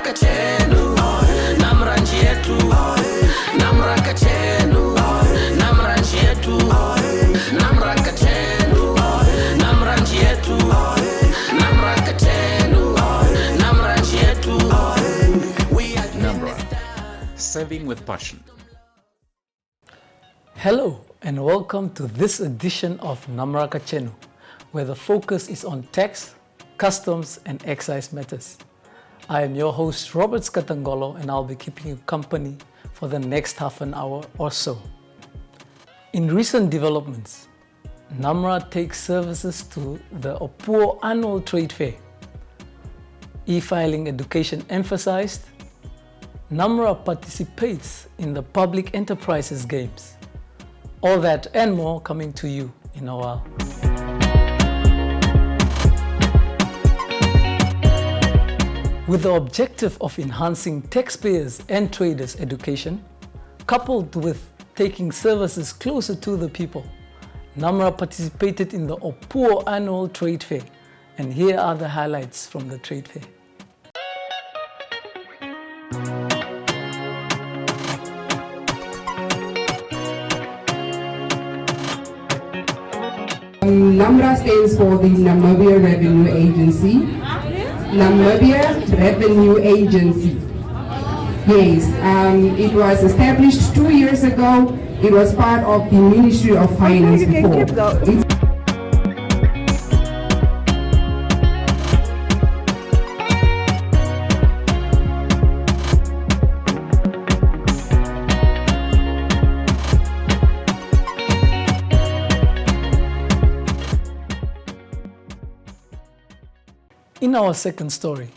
Kachenu, NamRA nchi yetu, NamRA Kachenu, NamRA nchi yetu, NamRA Kachenu, NamRA nchi yetu, NamRA Kachenu, NamRA nchi yetu. NamRA, serving with passion. Hello and welcome to this edition of NamRA Kachenu, where the focus is on tax, customs and excise matters. I am your host Robert Skatangolo and I'll be keeping you company for the next half an hour or so. In recent developments, NamRA takes services to the Opuo annual trade fair. E-filing education emphasized. NamRA participates in the public enterprises games. All that and more coming to you in a while. With the objective of enhancing taxpayers' and traders' education, coupled with taking services closer to the people, NamRA participated in the Opuo annual trade fair, and here are the highlights from the trade fair. NamRA stands for the NamRA Revenue Agency. NamRA Revenue Agency. Yes, it was established 2 years ago. It was part of the Ministry of Finance before. In our second story,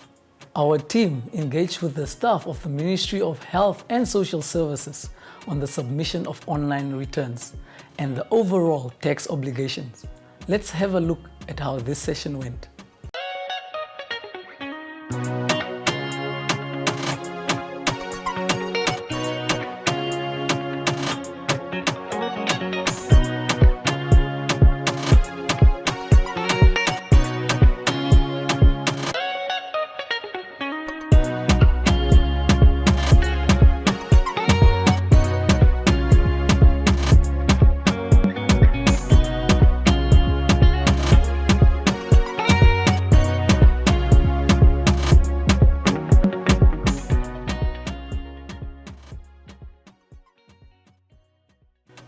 our team engaged with the staff of the Ministry of Health and Social Services on the submission of online returns and the overall tax obligations. Let's have a look at how this session went.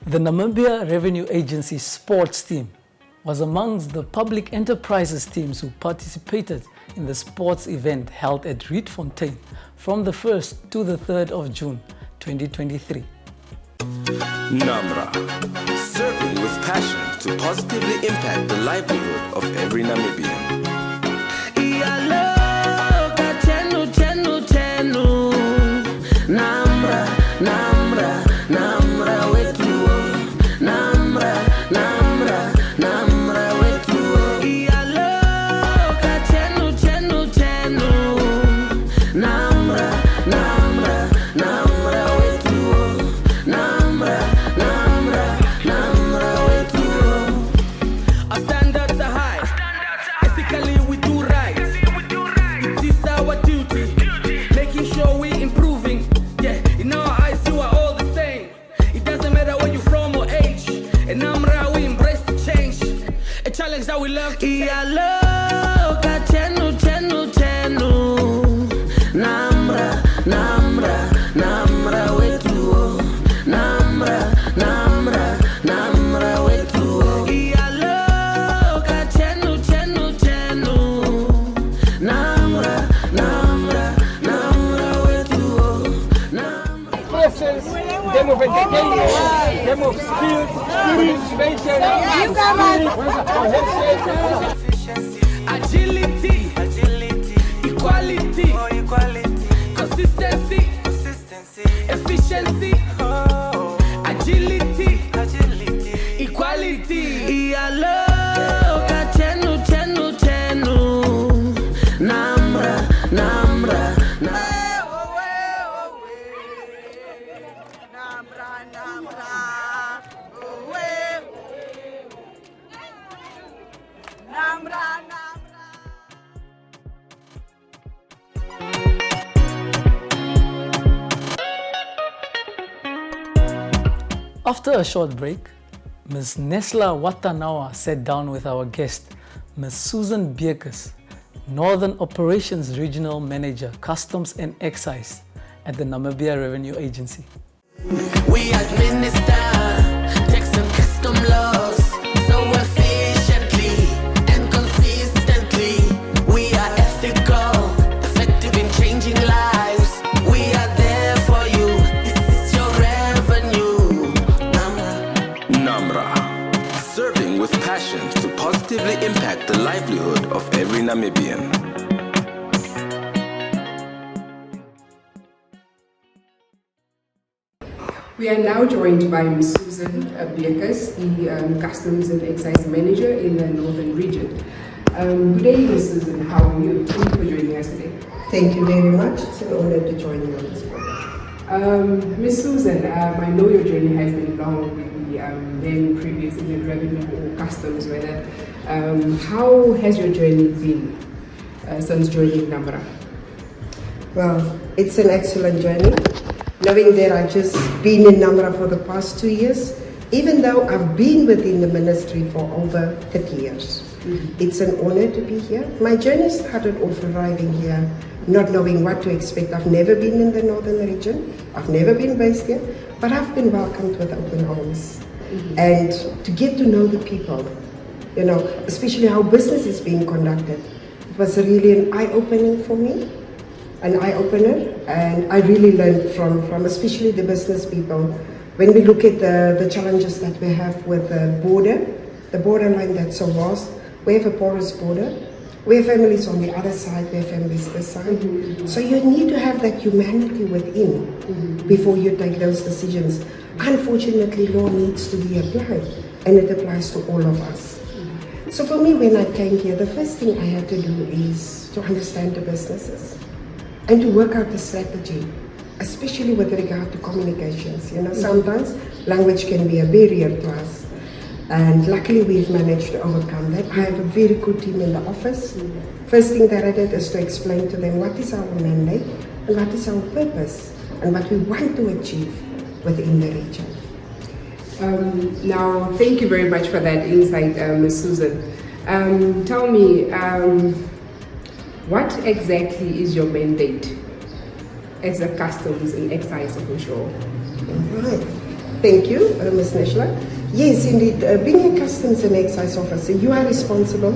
The Namibia Revenue Agency sports team was amongst the public enterprises teams who participated in the sports event held at Rietfontein from the 1st to the 3rd of June 2023. NamRA, serving with passion to positively impact the livelihood of every Namibian. NamRA, NamRA, NamRA wetu. NamRA, NamRA, NamRA wetu. Iyalo Kachenu, Chenu, Chenu. NamRA, NamRA, NamRA wetu. NamRA, NamRA, NamRA wetu. Our standards are high. Ethically we do right. It is our duty, making sure we improving. Yeah, in our eyes you are all the same. It doesn't matter where you're from or age. In NamRA we embrace the change. A challenge that we love to take. Iyalo Kachenu, Chenu, Chenu. NamRA, NamRA, NamRA wetu. NamRA, NamRA, NamRA wetu. Iyalo Kachenu, Chenu, Chenu. NamRA, NamRA, NamRA wetu. Courses, game of entertainment, game of skills, participation, agility, equality, consistency, efficiency, agility, equality. Iyalo Kachenu, Chenu, Chenu. NamRA, NamRA, NamRA. After a short break, Ms. Nesla Watanawa sat down with our guest, Ms. Susan Beekes, Northern Operations Regional Manager, Customs and Excise at the Namibia Revenue Agency. We administer tax and custom laws so efficiently and consistently. We are ethical, effective in changing lives. We are there for you. This is your revenue. NamRA, serving with passion to positively impact the livelihood of every Namibian. We are now joined by Ms. Susan Beekes, the Customs and Excise Manager in the Northern Region. Good day, Ms. Susan. How are you? Thank you for joining us today. Thank you very much. It's an honor to join you on this program. Ms. Susan, I know your journey has been long with the then previous in the revenue or customs, whether. How has your journey been since joining NamRA? Well, it's an excellent journey. Knowing that I've just been in NamRA for the past 2 years, even though I've been within the ministry for over 30 years. It's an honor to be here. My journey started off arriving here, not knowing what to expect. I've never been in the Northern region. I've never been based here, but I've been welcomed with open arms. And to get to know the people, you know, especially how business is being conducted, it was really an eye-opening for me. An eye-opener, and I really learned from especially the business people. When we look at the challenges that we have with the borderline that's so vast, we have a porous border, we have families on the other side, we have families this side. So you need to have that humanity within before you take those decisions. Unfortunately, law needs to be applied, and it applies to all of us. So for me, when I came here, the first thing I had to do is to understand the businesses and to work out the strategy, especially with regard to communications. You know, sometimes language can be a barrier to us, and luckily we've managed to overcome that. I have a very good team in the office. First thing that I did is to explain to them what is our mandate and what is our purpose and what we want to achieve within the region. Now, thank you very much for that insight, Ms. Susan. Tell me, what exactly is your mandate as a customs and excise official? Right. Thank you, Ms. Neshla. Yes, indeed, being a customs and excise officer, you are responsible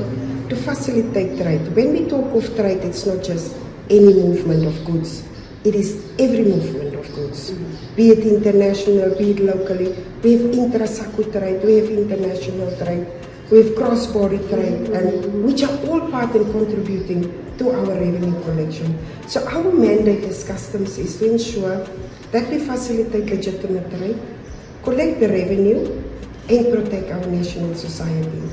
to facilitate trade. When we talk of trade, it's not just any movement of goods. It is every movement of goods, be it international, be it locally. We have intra-SACU trade, we have international trade, we have cross-border trade, and which are all part in contributing to our revenue collection. So our mandate as customs is to ensure that we facilitate legitimate trade, collect the revenue, and protect our national society.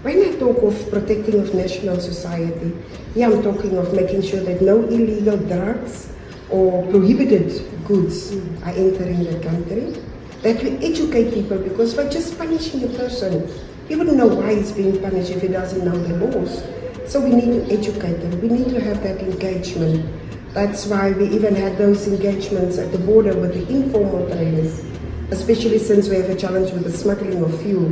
When I talk of protecting of national society, yeah, I'm talking of making sure that no illegal drugs or prohibited goods are entering the country, that we educate people, because by just punishing a person, he wouldn't know why he's being punished if he doesn't know the laws. So we need to educate them. We need to have that engagement. That's why we even had those engagements at the border with the informal traders, especially since we have a challenge with the smuggling of fuel,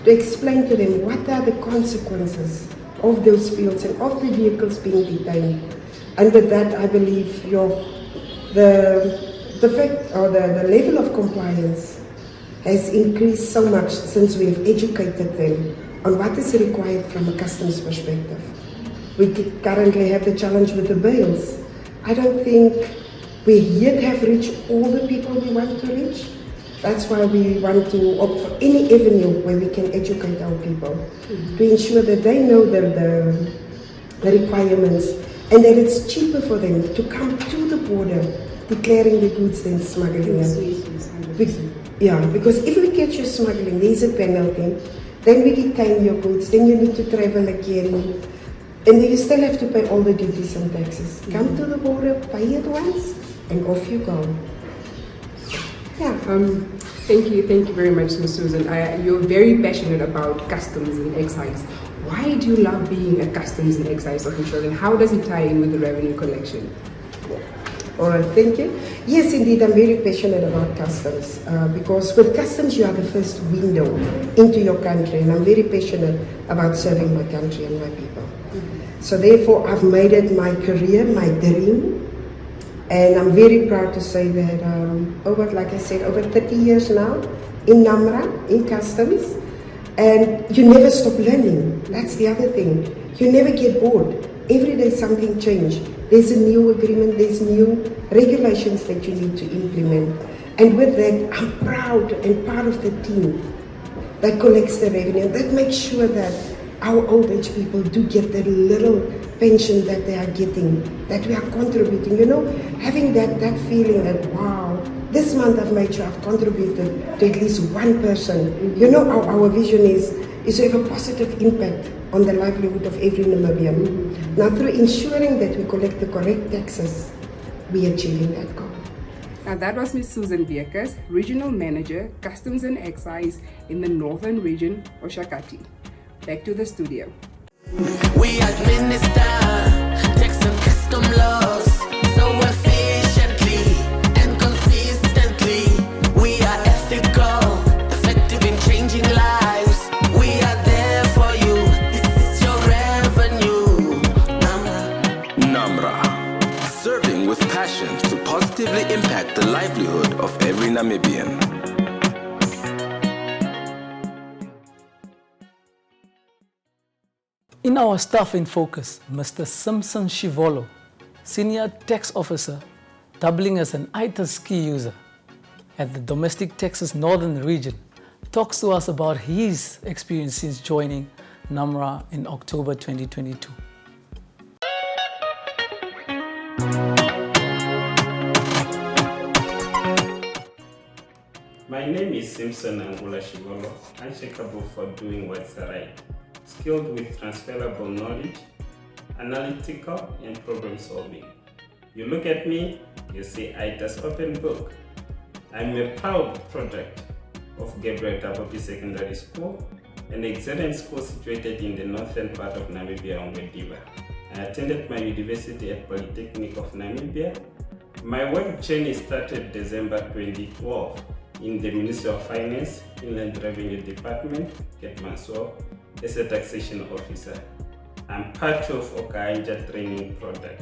to explain to them what are the consequences of those fuels and of the vehicles being detained. And with that, I believe the fact or the level of compliance has increased so much since we have educated them on what is required from a customs perspective. We currently have the challenge with the bails. I don't think we yet have reached all the people we want to reach. That's why we want to opt for any avenue where we can educate our people to ensure that they know the requirements and that it's cheaper for them to come to the border declaring the goods than smuggling them. Yeah, because if we catch you smuggling, there's a penalty. Then we detain your goods, then you need to travel again. And then you still have to pay all the duties and taxes. Come to the border, pay it once, and off you go. Yeah, thank you very much, Ms. Susan. You're very passionate about customs and excise. Why do you love being a customs and excise official, and how does it tie in with the revenue collection? All right, thank you. Yes, indeed, I'm very passionate about customs because with customs you are the first window into your country, and I'm very passionate about serving my country and my people. So therefore, I've made it my career, my dream, and I'm very proud to say that over 30 years now in NamRA, in customs, and you never stop learning. That's the other thing. You never get bored. Every day something changes. There's a new agreement, there's new regulations that you need to implement. And with that, I'm proud and part of the team that collects the revenue, that makes sure that our old age people do get that little pension that they are getting, that we are contributing. You know, having that feeling that, wow, this month I've made sure I've contributed to at least one person. You know, our vision is to have a positive impact on the livelihood of every Namibian. Now, through ensuring that we collect the correct taxes, we are achieving that goal. Now that was Ms. Susan Beekers, Regional Manager, Customs and Excise in the Northern Region of Shakati. Back to the studio. We administer tax and custom laws so efficiently and consistently. We are ethical, effective in changing lives. We are there for you. This is your revenue. NamRA, serving with passion to positively impact the livelihood of every Namibian. In our staff in focus, Mr. Simpson Shivolo, Senior Tax Officer, doubling as an ITAS key user at the Domestic Taxes Northern Region, talks to us about his experience since joining NamRA in October 2022. My name is Simpson Angula Shivolo, unshakable for doing what's right, skilled with transferable knowledge, analytical and problem solving. You look at me, you see ITAS open book. I'm a proud product of Gabriel Tabopi Secondary School, an excellent school situated in the northern part of Namibia on Wediva. I attended my university at Polytechnic of Namibia. My work journey started December 2012 in the Ministry of Finance, Inland Revenue Department, Ketmansor, as a taxation officer. I'm part of Okaanja training product.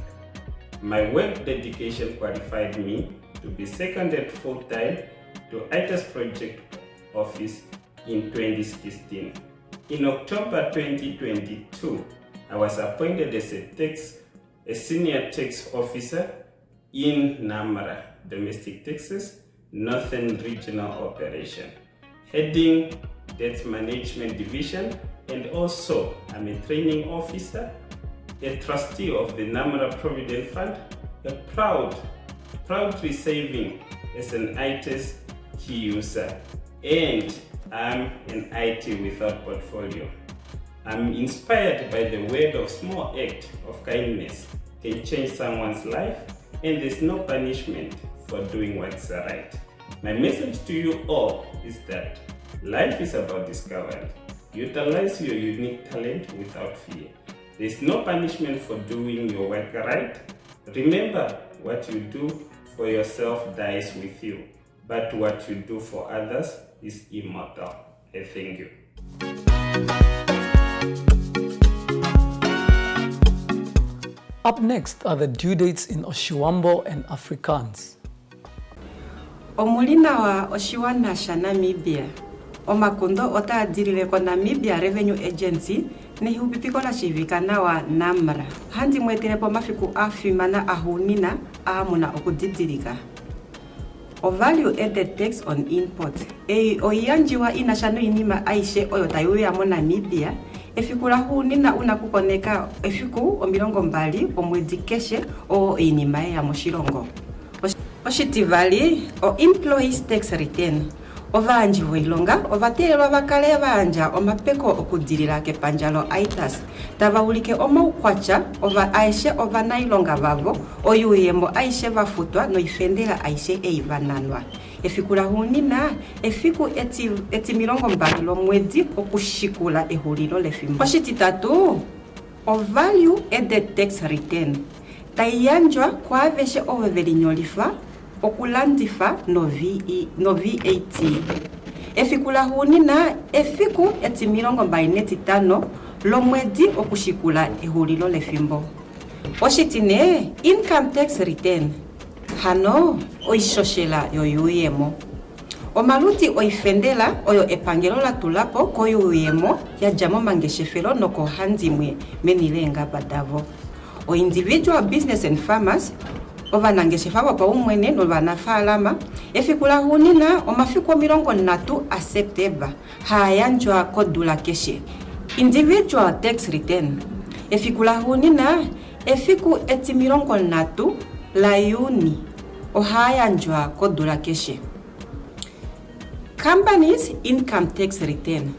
My work dedication qualified me to be seconded full-time to ITAS project office in 2016. In October 2022, I was appointed as a senior tax officer in NamRA, Domestic Taxes, Northern Regional Operation, heading Debt Management Division, and also I'm a training officer, a trustee of the NamRA Provident Fund, a proudly serving as an ITAS key user, and I'm an IT without portfolio. I'm inspired by the word of small act of kindness can change someone's life, and there's no punishment for doing what's right. My message to you all is that life is about discovery. Utilize your unique talent without fear. There's no punishment for doing your work right. Remember, what you do for yourself dies with you, but what you do for others is immortal. I thank you. Up next are the due dates in Oshiwambo and Afrikaans. Omulina wa Oshiwana sha Namibia. Omakundo otaadirire ko Namibia Revenue Agency ni hupipiko la shivikana wa NamRA. Handi mweterepo mafiku afimana ahunina aamuna okudidirika. O value added tax on import. Oyanjiwa inashano inima aishe oyo tayo ya mo Namibia. Efikula hunina unakukoneka efiku omilongo mbali omwezi keshe o inima ya moshilongo. Oshitivali o employees tax return. Ovanji voilonga, ovaterelwa vakale vanja omapeko okudirira kepanjalo ITAS. Tavaulike omaukwatya ova aishe ovanailonga vavo, oyuyembo aishe vafutwa noifendela aishe eivananwa. Efikula hunina, efiku eti milongo mbali lomwezi okushikula ehulilo lefimbo. Oshititatu, o value added tax return. taianjwa kwa veshe ovevelinyolifa okulandifa no VAT. Efikula hunina efiku eti 25 lomwedi okushikula ehulilo lefimbo. Oshitine income tax return hano oishoshela yoyuyemo. Omaluti oifendela oyo epangelo la tulapo koyuyemo ya jamo mangeshefelo noko handimwe menilenga badavo. O individual business and farmers ovanangeshefa wapa umwene no vanafalama efikula hunina omafiku 30 a September hayanjwa kodula keshe. Individual tax return efikula hunina efiku eti 30 la Juni ohayanjwa kodula keshe. Companies income tax return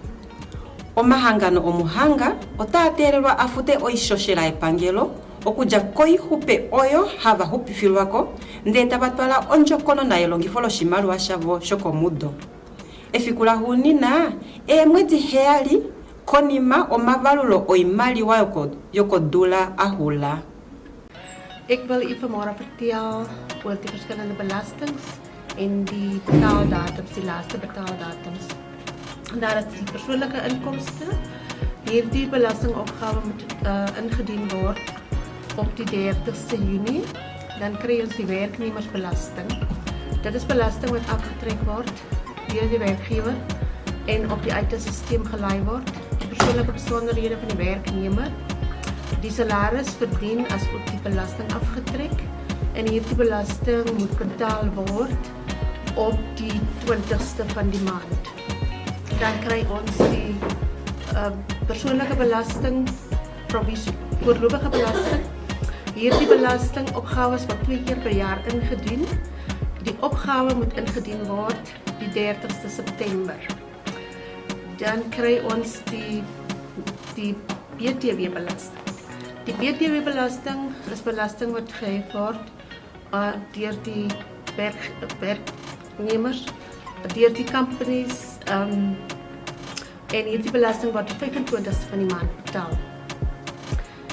omahangano omuhanga otatererwa afute oishoshela epangelo okuja koihupe oyo hava hupifilwako ndeta batwala onjokono na elongifolo shimaluwa shavo shokomudo. Efikula hunina mwezi heali konima omavalulo oimaliwa yokodula ahula. Ik wil u vanmorgen vertellen over de verschillende belastings en die betaaldatums, die laatste betaaldatums. En daar is die persoonlijke inkomsten. Hierdie belastingopgave moet ingedien worden op die 30ste Juni. Dan krijg je die werknemersbelasting. Dat is belasting wat afgetrekt wordt door de werkgever en op die uit het systeem geleid wordt. De persoonlijke bijzonderheden van de werknemer. Die salaris verdien as ook die belasting afgetrek en hierdie belasting moet betaal word op die 20ste van die maand. Dan kry ons die persoonlike belasting, voorlopige belasting. Hierdie belastingopgawes word 2 keer per jaar ingedien. Die opgawe moet ingedien word die 30ste September. Dan kry ons die BTW belasting. Die BTW-belasting is belasting wat gehef word deur die werknemers, deur die companies en hierdie belasting word 25ste van die maand betaal.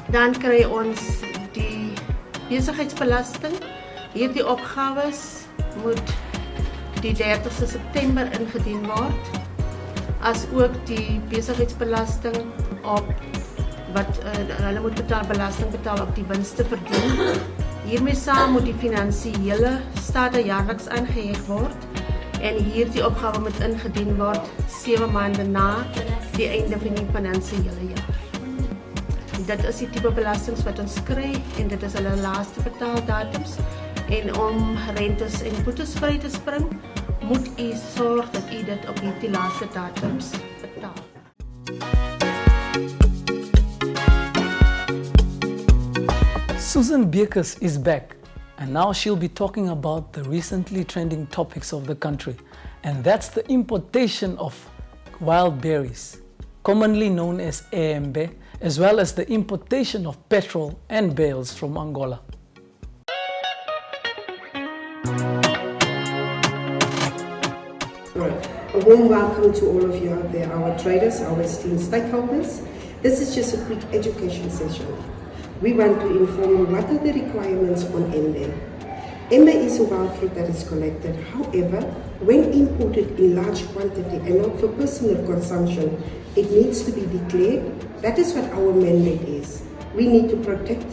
Dan kry ons die besigheidsbelasting. Hierdie opgawes moet die 30ste September ingedien word, as ook die besigheidsbelasting op wat hulle moet belasting betaal op die winste verdien. Hiermee saam moet die finansiële state jaarliks aangeheg word en hierdie opgave moet ingedien word 7 maande na die einde van die finansiële jaar. Dit is die tipe belastings wat ons kry en dit is hulle laaste betaaldatums en om rentes en boetes vry te spring, moet u sorg dat u dit op hierdie laaste datums betaal. Susan Bekes is back, and now she'll be talking about the recently trending topics of the country, and that's the importation of wild berries, commonly known as embe, as well as the importation of petrol and bales from Angola. A warm welcome to all of you out there, our traders, our esteemed stakeholders. This is just a quick education session. We want to inform you what are the requirements on embe. Embe is a wild fruit that is collected. However, when imported in large quantity and not for personal consumption, it needs to be declared. That is what our mandate is. We need to protect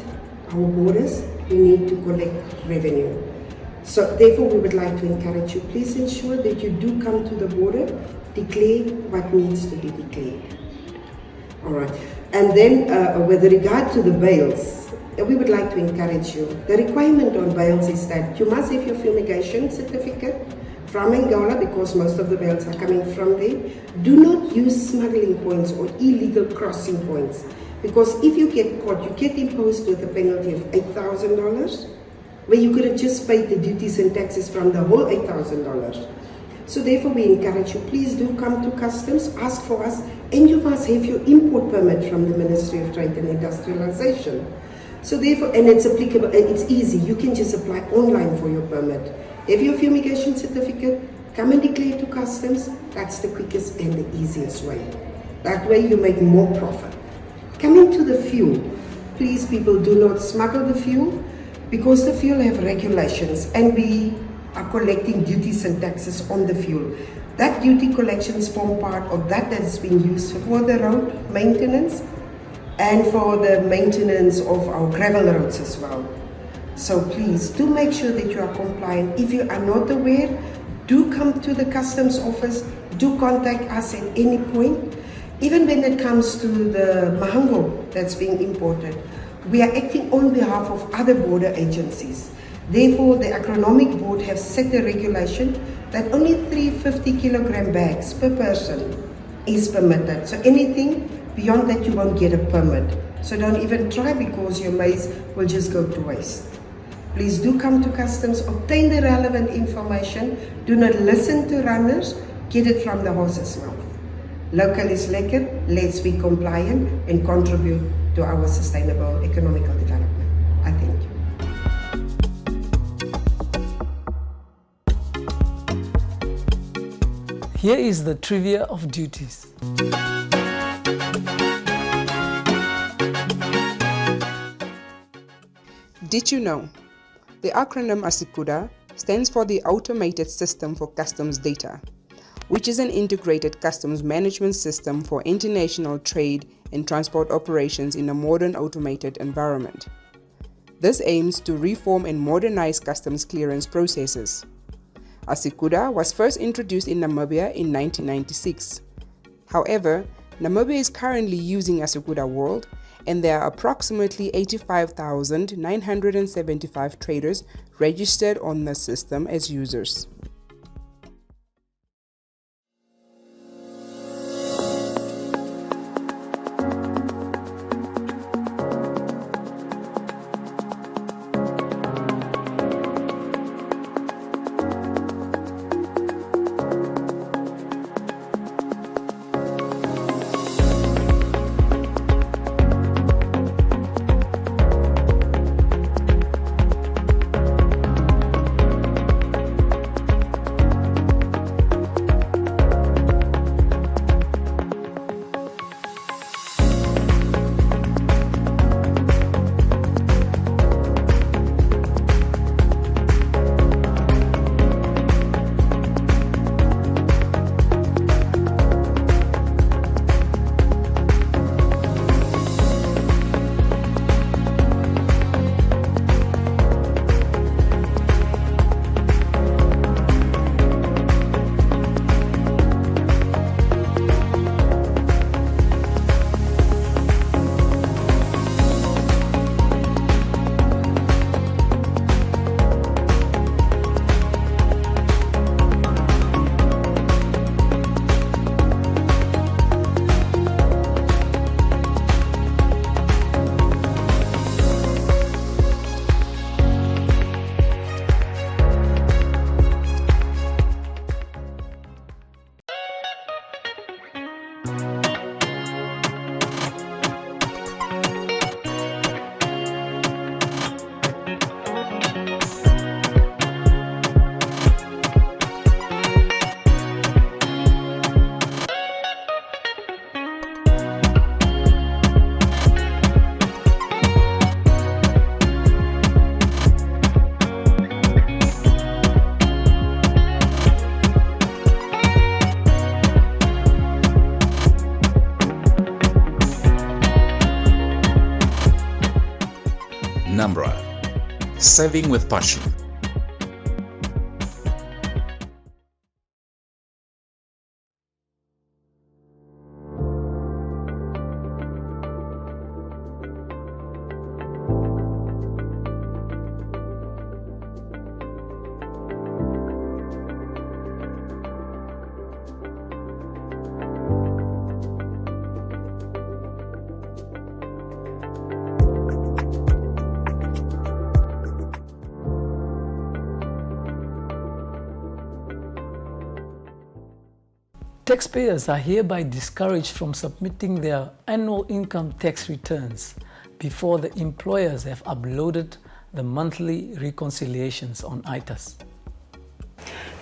our borders. We need to collect revenue. So therefore, we would like to encourage you, please ensure that you do come to the border, declare what needs to be declared. All right. And then with regard to the bales, we would like to encourage you. The requirement on bales is that you must have your fumigation certificate from Angola because most of the bales are coming from there. Do not use smuggling points or illegal crossing points because if you get caught, you get imposed with a penalty of $8,000 where you could have just paid the duties and taxes from the whole $8,000. So therefore we encourage you, please do come to customs, ask for us, and you must have your import permit from the Ministry of Trade and Industrialization. So therefore, and it's applicable, and it's easy, you can just apply online for your permit. Have your fumigation certificate, come and declare to customs, that's the quickest and the easiest way. That way you make more profit. Coming to the fuel, please people do not smuggle the fuel. because the fuel have regulations and we are collecting duties and taxes on the fuel. That duty collections form part of that has been used for the road maintenance and for the maintenance of our gravel roads as well. So please do make sure that you are compliant. If you are not aware, do come to the customs office, do contact us at any point. Even when it comes to the mahango that's being imported, we are acting on behalf of other border agencies. Therefore, the Agronomic Board have set a regulation that only 350 kilogram bags per person is permitted. So anything beyond that, you won't get a permit. So don't even try, because your maize will just go to waste. Please do come to customs, obtain the relevant information. Do not listen to runners, get it from the horse's mouth. Local is lekker, let's be compliant and contribute to our sustainable economical development. I thank you. Here is the trivia of duties. Did you know? The acronym ASICUDA stands for the Automated System for Customs Data, which is an integrated customs management system for international trade and transport operations in a modern automated environment. This aims to reform and modernize customs clearance processes. ASICUDA was first introduced in Namibia in 1996. However, Namibia is currently using ASICUDA World, and there are approximately 85,975 traders registered on the system as users. NamRA, saving with passion. Taxpayers are hereby discouraged from submitting their annual income tax returns before the employers have uploaded the monthly reconciliations on ITAS.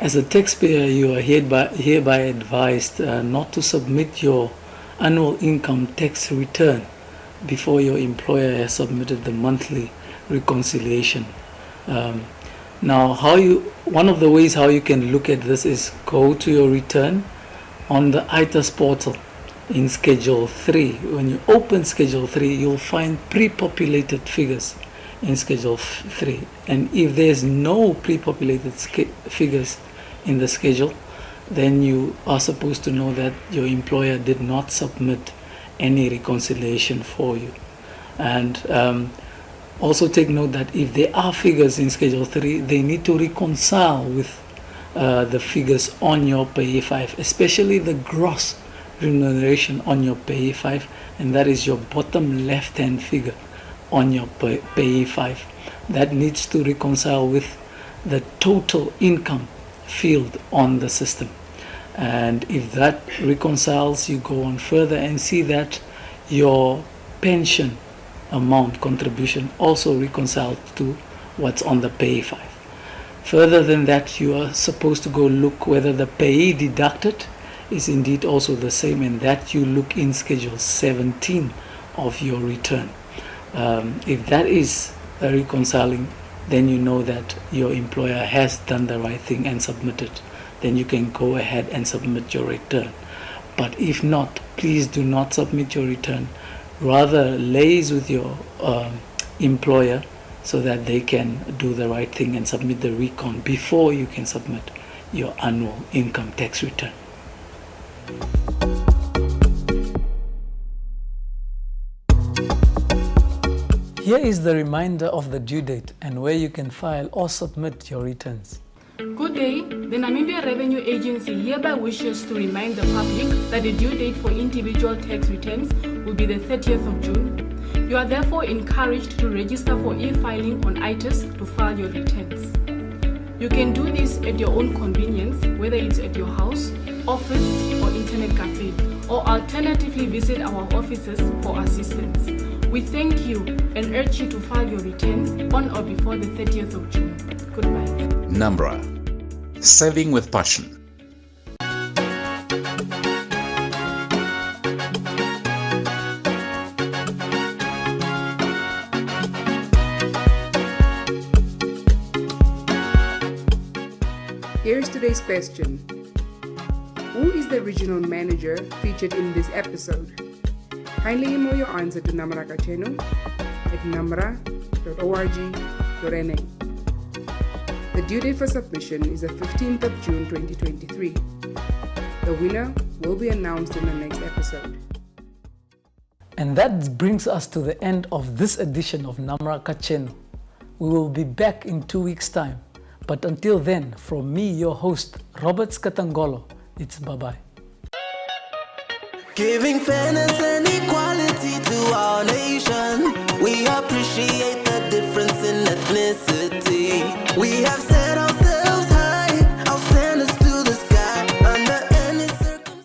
As a taxpayer, you are hereby advised not to submit your annual income tax return before your employer has submitted the monthly reconciliation. Now, one of the ways how you can look at this is go to your return on the ITAS portal in Schedule 3. When you open Schedule 3, you'll find pre-populated figures in Schedule 3. And if there's no pre-populated figures in the schedule, then you are supposed to know that your employer did not submit any reconciliation for you. And also take note that if there are figures in Schedule 3, they need to reconcile with the figures on your Payee 5, especially the gross remuneration on your Payee 5, and that is your bottom left-hand figure on your Payee 5. That needs to reconcile with the total income field on the system. And if that reconciles, you go on further and see that your pension amount contribution also reconciled to what's on the Payee 5. Further than that, you are supposed to go look whether the payee deducted is indeed also the same, and that you look in Schedule 17 of your return. If that is reconciling, then you know that your employer has done the right thing and submitted. Then you can go ahead and submit your return. But if not, please do not submit your return. Rather liaise with your employer so that they can do the right thing and submit the recon before you can submit your annual income tax return. Here is the reminder of the due date and where you can file or submit your returns. Good day. The Namibia Revenue Agency hereby wishes to remind the public that the due date for individual tax returns will be the 30th of June. You are therefore encouraged to register for e-filing on ITAS to file your returns. You can do this at your own convenience, whether it's at your house, office, or internet cafe, or alternatively visit our offices for assistance. We thank you and urge you to file your returns on or before the 30th of June. Goodbye. NamRA, serving with passion. Here's today's question. Who is the regional manager featured in this episode? Kindly email your answer to NamRA Kachenu at namra.org.na. The due date for submission is the 15th of June 2023. The winner will be announced in the next episode. And that brings us to the end of this edition of NamRA Kachenu. We will be back in 2 weeks' time. But until then, from me, your host, Robert Skatangolo, it's bye-bye. Giving fairness and equality to all nations.